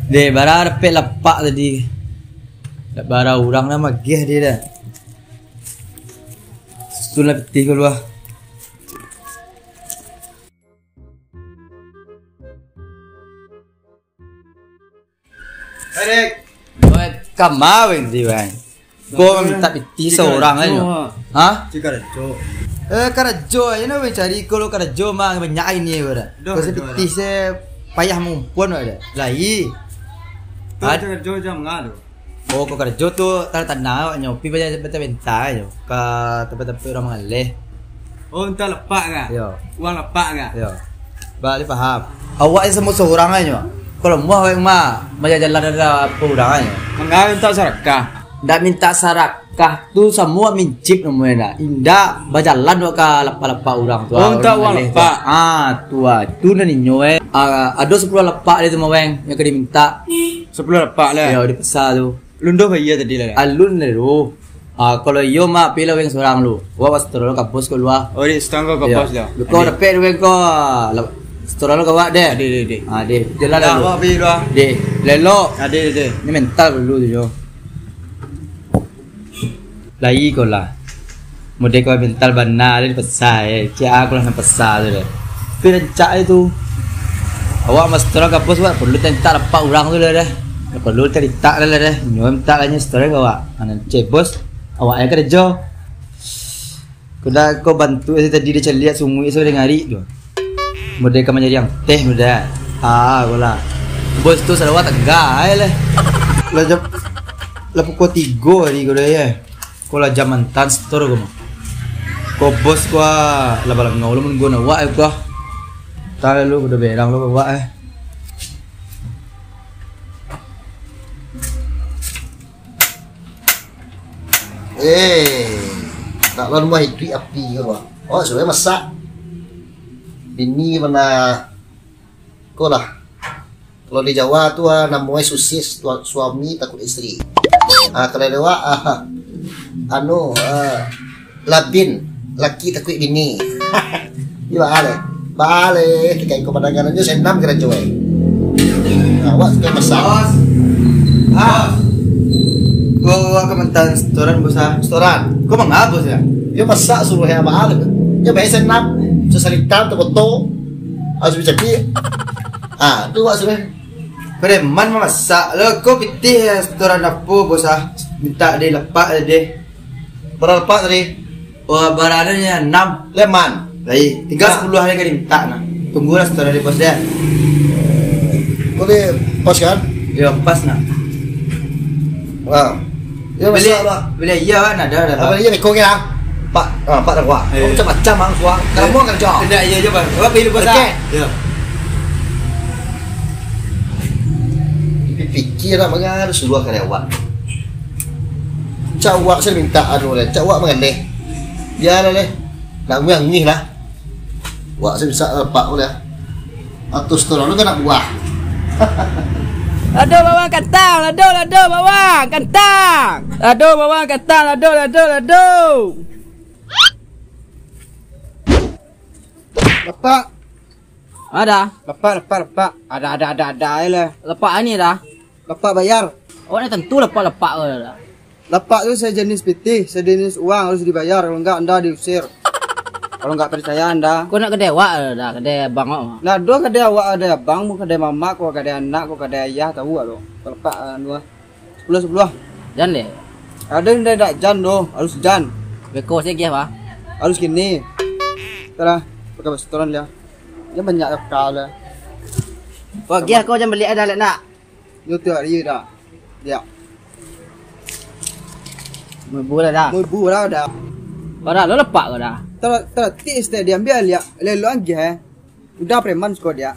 Deh, bara repek lepak tadi. Bara orang nama geh dia dah. Sulah peti keluar. Dek. Kamar di bang. Kau minta peti seorang aja. Hah? Jika rejo. Karajo aja nak cari kalau karajo mah banyak ini ada. Kau peti se payah mumpun ada. Lagi. Ada rejo jam ngadu. Oh, kau karajo tu tanah nyopi baca bentar aja. Ke tempat-tempat orang mengalih. Oh, entah lepak kan? Yo. Uang lepak kan? Yo. Balik faham. Awak semua seorang aja. Kalau mau yang mah jalan ada apa orang aja. Mengalir entah serakah. Ndak minta sarakah tu semua mincip namanya. Indah berjalan dua ke lepak-lepak orang tu. Oh, entah uang lepak. Tu nani nyoe. Ada 10 lepak dia tu maweng yang kena minta. 10 lepak lah. Ya, di pasar tu. Lunduh bayar tadi lah. Alun tu. Kalau iyo mah pilih weng seorang lu. Gua pas terus kampus keluar. Oh, di setengah kau bos dah. Kau dapat weng kau. Setelah lu kawak deh. Ade. Deh. Jalan Dah, dulu. awak pergi dulu. Deh. Lelo. Ade. Ini mental dulu tu jo. Lagi kau lah. Mode kau mental benar di pasar. Cia aku lah pasar tu deh. Perencak itu. Awak mas terang kampus buat perlu tentak lepak orang tu deh. Perlu cerita lah deh. Nyom tak lagi setelah kau awak. Anak cebos. Awak yang kerja. Kau bantu saya tadi dia lihat sungguh itu dengan hari tu. Mode kau menjadi yang teh muda. Kau lah. Bos tu selalu tegak lah. Lah pukul 3 hari kau dah ya. Kau lah zaman tan store kau mah. Kau bos kau lah balang ngau lu mun gua nak wak kau. Tak lu udah berang lu wak tak lalu mah hidri api kau. Oh, sudah masak. Bini mana kau lah. Kalau di Jawa tu namanya susis, suami takut istri. Kalau dewa labin, laki takut bini. Ini balik, kayak kau pandangannya senam kena cuy. Awak suka masak. Kau kementan restoran bos Restoran. Kau mengapa bos ya? Dia masak suruh yang balik. Dia biasa senam, sesalitan tu foto. Harus jadi. Tu awak suruh. Preman memasak. Lo kau pitih restoran apa bos minta dia lepak deh. Berapa tadi? Wah barannya 6 Leman. lagi. Tinggal 10 hari kali minta nah. Tunggu restoran di bos dia. Kau di pos kan? Ya pas nak. Dia masak lah. Bila iya kan ada. Apa dia kau kira? Pak dah kuat. Kau macam-macam ang kuat. Kamu kan jauh. Tidak iya je bang. Apa pilih bos Ya. Fikir nak mengar suruh karyawan. Cak wak saya minta anu leh. Cak wak mengalih. Biar leh. Nak ngih lah. Wak saya bisa lepak boleh. Atau setelah lu kan nak buah. Lado bawang kentang, lado bawang kentang. Lado bawang kentang, lado. Lepak. Ada. Lepak. Ada lah. Lepak ni dah. Lepak bayar. Oh ni tentu lepak ke dah. Lepak tu sejenis piti, sejenis uang harus dibayar. Kalau enggak anda diusir. Kalau enggak percaya anda. Kau nak kedai wak dah, kedai abang awak. Nah, dua kedai awak ada abang, kedai mama, kau kedai anak, kau kedai ayah, tahu tak lo? Lepak dua. 10. Jangan deh. Ada yang tidak jan doh, harus jan. Beko saya gih apa? Harus gini. Tara, pakai restoran dia. Dia banyak kau lah. Kau gih kau jangan beli ada nak. Yo tu hari dah. Dia. Mula dah. Mau bu lah dah. Kau dah lo lepak kau dah. Tara tis dia ambil dia. Lelo angge. Udah preman kau dia.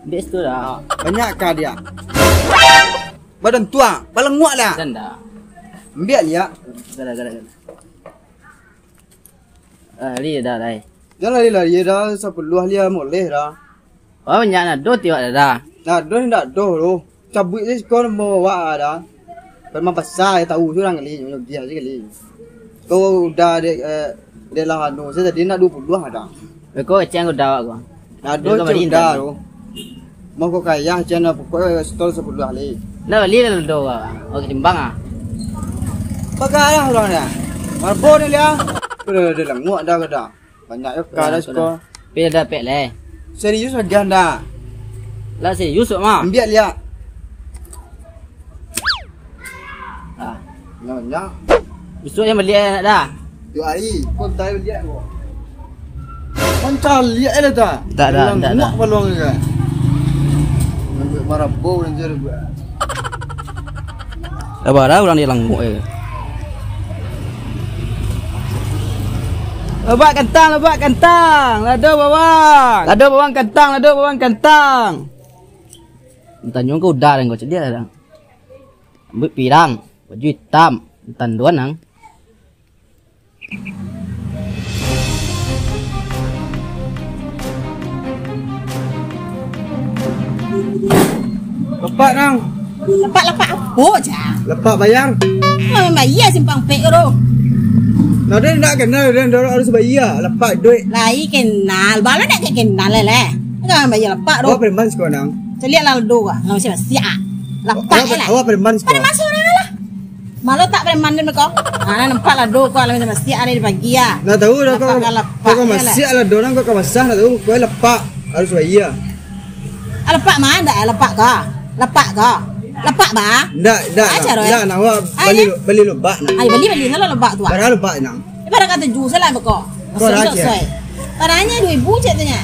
Bes tu dah. Banyak kah dia. Badan tua, balenguk lah. Jangan dah. Ambil dia. Gara. Li dah dah. Jangan lari dah, sepuluh dia boleh dah. Oh banyak nak dot tiwak dah. Nah, doh tidak doh lo. Cabut ni kau mau wa dah. Memang pasal tahu tu orang kali, dia sekali. Kau udah dia lah anu, saya tadi nak 20 ada. Beko ceng kau dah kau. Nah, doh sudah lo. Mau kau kaya jangan pokoknya stol 10 kali. Lah beli lah do bawang. Oh timbang ah. Pakai lah orangnya. Marbo ni dia. Sudah lenguk dah kada. Banyak ya kada skor. Pe dah pe le. Serius lagi anda. Lah serius mah. Ambil lihat. Ah, Banyak. besok yang beli nak dah. Dua hari. Kau tak lihat kau. Pancal lihat dah tak? Tak dah, tak dah. Lenguk peluang ni kan. Ambil marbo dan jadi buat. Apa dah orang dia languk eh. Lebat kentang, lado bawang. Lado bawang kentang. Tanya kau udah dan kau cedia dah. Ambil pirang, baju hitam, tanduan nang. Lepak nang. Lepak-lepak apa je? Lepak bayar. Memang bayar simpang pek tu. Nah dia nak kenal dia harus bayar. Lepak duit. Lai kenal, bala nak kenal leh. Enggak bayar lepak tu. Awak preman sekolah nang. Celik lah do ah. Lah mesti siap. Lepak lah. Awak preman Pada sekolah. masuk dah lah. Malu tak preman dia kau. Ah nampak lah do kau lah mesti siap ada di pagi ah. Nah tahu dah kau. Lepak Kau masih ala dorang kau masah dah tahu. Kau lepak harus bayar. Lepak mana ada lepak kau? Lepak kau. Lepak ba? Ndak. Ajar, Ndak nang awak beli lebak nang. Ai beli salah lepak tu ah. Barang lebak nang. Ibarat kata jus lah kau. Kau raja. Taranya 2,000 je tanya.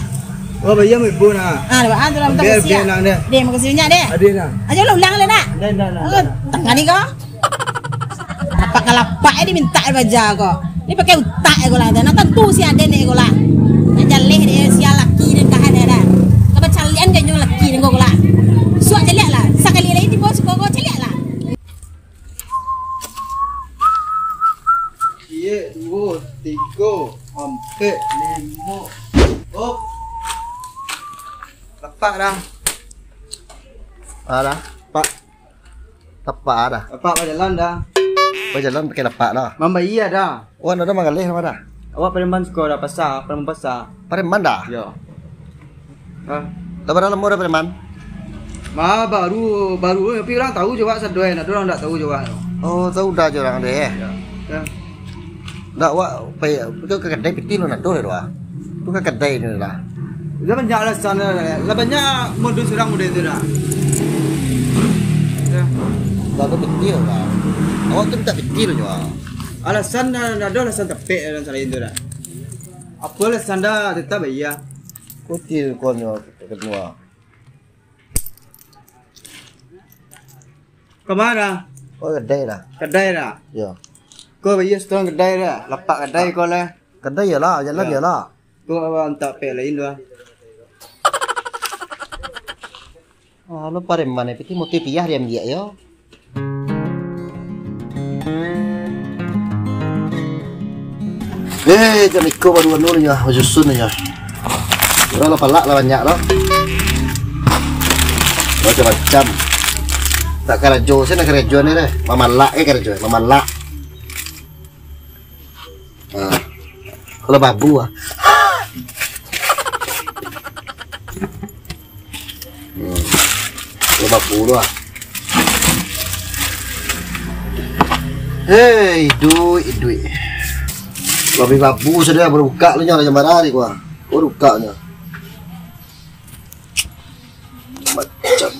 Awak bayar ibu nak. Ah, lepas tu lah Biar nang dia. Dia makasih banyak dia. Ada nang. Aja lu ulang le nak. Dah. Tengah ni kau. Apa kalapak ni minta baja kau. Ni pakai utak kau lah. Nak tentu si ada ni kau lah. Nak jaleh dia si laki dia kah ada dah. Kau calian kan yung laki dia kau lah. Suak jeliak lah. Sekali lagi tiba kau jeliak lah. 1, 2, 3, 4, 5. Oh. Lepak dah. Dah. Pak. Lepak dah. Lepak berjalan dah. Berjalan pakai lepak dah. Membaya dah. Oh, anda mangalih sama dah. Awak preman sekolah pasar, preman pasar. Preman dah. Ya. Ah. Tak berapa lama dah preman? Baru tapi orang tahu juga sadoi, ada orang tak tahu juga. Oh, tahu dah je orang dia. Ya. Dah wak pay ke kedai piti lu nak tu dah. Tu ke kedai ni lah. Dah banyak alasan lah. Banyak modus orang muda itu dah. Ya. Dah tu piti lah. Awak tu minta piti lu juga. Alasan ada alasan tepek dan selain itu dah. Apa alasan dah tetap bayar. Kutil konyo kedua. Kemana? Oh, kedai lah. Kedai dah. Ya. Kau bayar setengah kedai dah. Lepak kedai kau lah. Kedai ya lah, jalan ya lah. Kau apa tak pek lain dah. Ah, lu preman piti motif piyah dia dia yo. Jam ikut baru anu nya, susun nya. Ora palak lah banyak loh. Macam-macam. Tak karajo, saya nak karajo ni deh. Mamalak karajo, mamalak. Kalau babu ah. Kalau babu lu ah. Hei, duit. Lebih babu sudah baru buka lu nya jam berapa ni gua. Baru buka nya. Macam.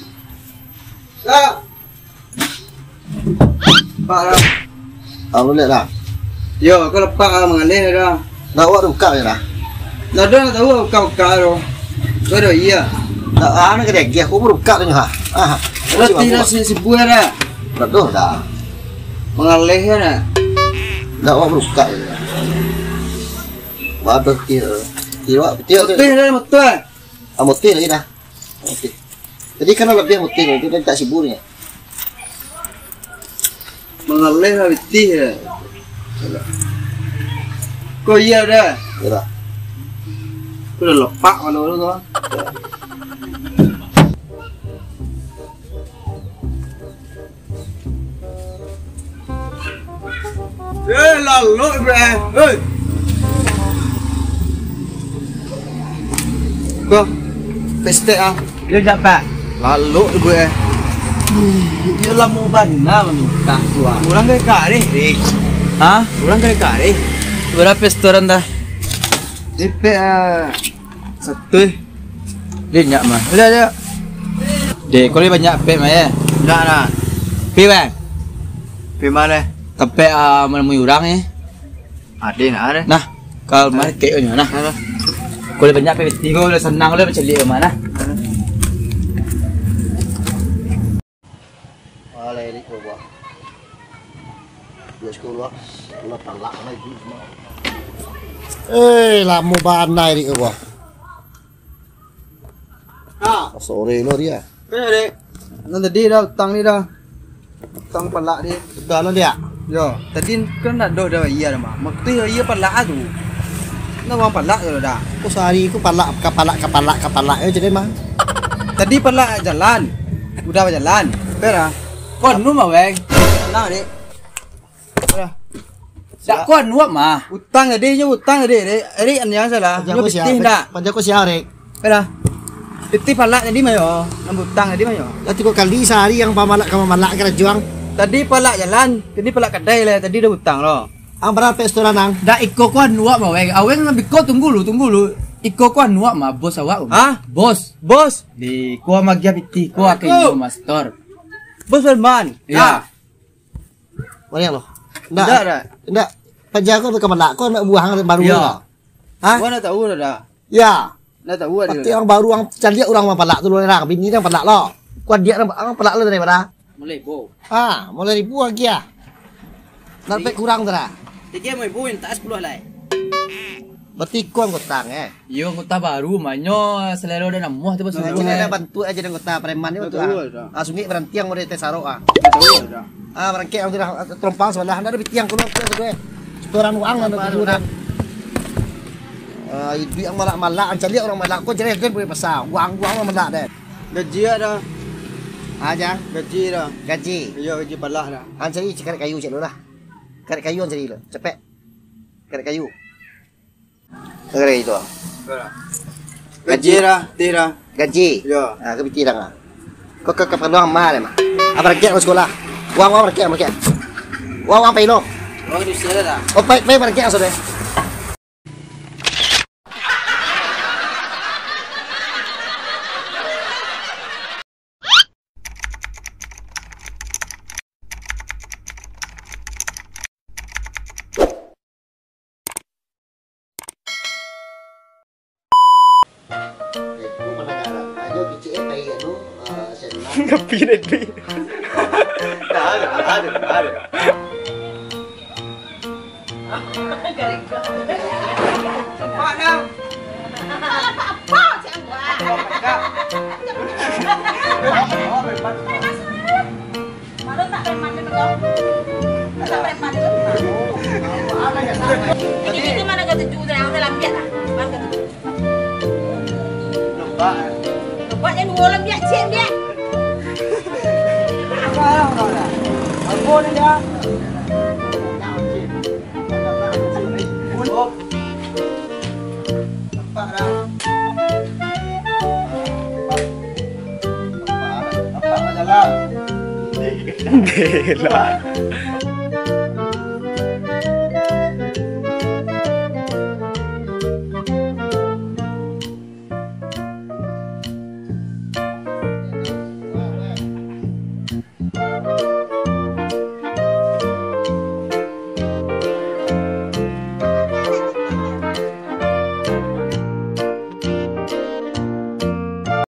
Pak dah. Lu lihat dah. Yo, kau lepak lah mengalih dah. Dah awak dah buka je dah. Dah dah tahu kau tu. Kau dah iya. Dah ana kedai dia aku baru buka tu nya. Dah tidak sibuk dah. Dah dah. Mengalih dah. Dah awak baru buka je. Waduh dia. Dia tu. Teh dah betul. Motif lagi dah. Motif. Jadi kan lebih motif itu dia tak siburnya. Mengalih lah betih dah. Kau iya dah. Ya. Kau dah lepak mana tu kau. Lalu bro. Kau peste ah. Dia dapat. Lalu gue. Dia lah mau bana meminta gua. Orang kayak kari. Hah? Orang kayak kari. Berapa restoran dah? DP satu. Dia nyak mah. Udah ada. Dek, kau ni banyak pek mah ya. Nah. Pi bang. Pergi mana? Tapi menemui orang ya. Ada nak ada. Nah, kalau market ni nah. Kau ni banyak pek tiga, kau senang le macam dia mana. Oleh ni kau buat. Dia sekolah, sekolah talak lagi semua. Lah mau banai ni kau buat. Sore lo dia. Kena dek. Nanti dia dah utang ni dah. Utang pelak dia. Sudah lo dia. Yo, tadi kan dah dah iya dah mah. Maktu iya pelak tu. Nak wang pelak tu dah. Aku sehari aku kepala jadi mah. Tadi pelak jalan. Udah berjalan. Pera. Kau nu mah bang. Nah dek. Pera. Tak kau nu mah. Utang tadi dek. Ini anjang salah. Yo betul dah. Panjang aku siapa rek? Pera. Betul pelak tadi mah yo. Nambut utang tadi mah yo. Nanti kau kali sehari yang pamalak kamu malak kena juang. Tadi pelak jalan. Tadi pelak kedai lah. Tadi dah utang loh. Ang berapa restoran ang? Dah ikut kau nu mah bang. Aweng ngambil kau tunggu lu. Ikut kau nu mah bos awak. Hah? Bos. Bos. Di kau magia biti kau akan master. Bos Salman. Ya. Mana lo? Ndak. Panjang aku kamu malak kau nak buang baru Ya. lo. Hah? Gua nak tahu dah. Ya. Nak tahu ada. Pasti orang baru orang cari orang malak tu lo orang bini yang malak lo. Kuat dia orang malak lo dari mana? Mulai bo. Mulai ribu lagi ya. Nanti kurang tu lah. Tiga mau ibu tak 10 lah. Berarti kau ngutang Yo kota baru manyo selero dan namuh tu pasal. Cina bantu aja dengan kota preman ni betul. Sungai berhenti yang mau tesaro Tahu dah. berangkat yang sudah terompang sebelah ada tiang kuno tu gue. Setoran uang dan tujuan. Itu yang malak cari orang malak kau jadi kan boleh pasang uang orang malak deh. Gaji ada. Aja Gaji dah. gaji. Yo gaji pelak dah. Cari cari kayu cek lah. Cari kayu cari lo. Cepet. Cari kayu. Cari itu. Gaji dah. Tira. Gaji. Yo. Kebiti dah. Kau keperluan mah deh mah. Apa rakyat mau sekolah? Uang rakyat. Uang pay lo. Oh di sana dah. Oh pay rakyat sudah. Ini mana kata jual yang dalam biak lah. Mana kata? Buat yang dua dalam biak cik biak. Apa ni dah? Apa jalan? Gila.